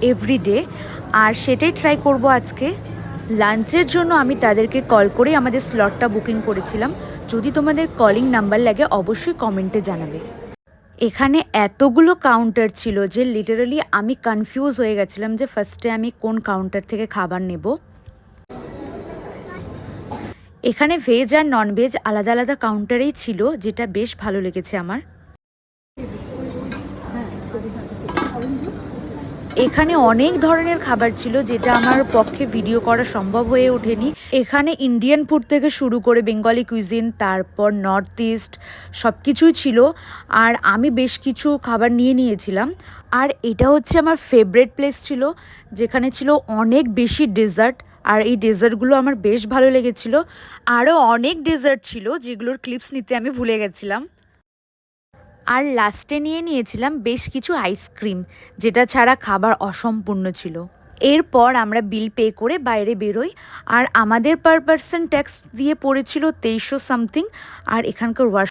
Everyday, আর সেটাই try করব আজকে। লাঞ্চের জন্য আমি তাদেরকে কল করে আমাদের স্লটটা বুকিং করেছিলাম। যদি তোমাদের কলিং নাম্বার লাগে অবশ্যই কমেন্টে জানাবে। এখানে এতগুলো কাউন্টার ছিল যে লিটারালি আমি কনফিউজ হয়ে গেছিলাম যে ফার্স্টে আমি কোন কাউন্টার থেকে খাবার নেব। এখানে ভেজ আর ননভেজ আলাদা আলাদা কাউন্টারেই ছিল, যেটা বেশ ভালো লেগেছে আমার। এখানে অনেক ধরনের খাবার ছিল যেটা আমার পক্ষে ভিডিও করা সম্ভব হয়ে ওঠেনি। এখানে ইন্ডিয়ান ফুড থেকে শুরু করে বেঙ্গলি কুইজিন, তারপর নর্থ ইস্ট সব কিছুই ছিল। আর আমি বেশ কিছু খাবার নিয়ে নিয়েছিলাম। আর এটা হচ্ছে আমার ফেভারিট প্লেস ছিল, যেখানে ছিল অনেক বেশি ডেজার্ট। আর এই ডেজার্টগুলো আমার বেশ ভালো লেগেছিল। আরও অনেক ডেজার্ট ছিল যেগুলোর ক্লিপস নিতে আমি ভুলে গেছিলাম। আর লাস্টে নিয়ে নিয়েছিলাম বেশ কিছু আইসক্রিম, যেটা ছাড়া খাবার অসম্পূর্ণ ছিল। এরপর আমরা বিল পে করে বাইরে বেরোই। আর আমাদের পার পার্সন ট্যাক্স দিয়ে পড়েছিল 2300 সামথিং। আর এখানকার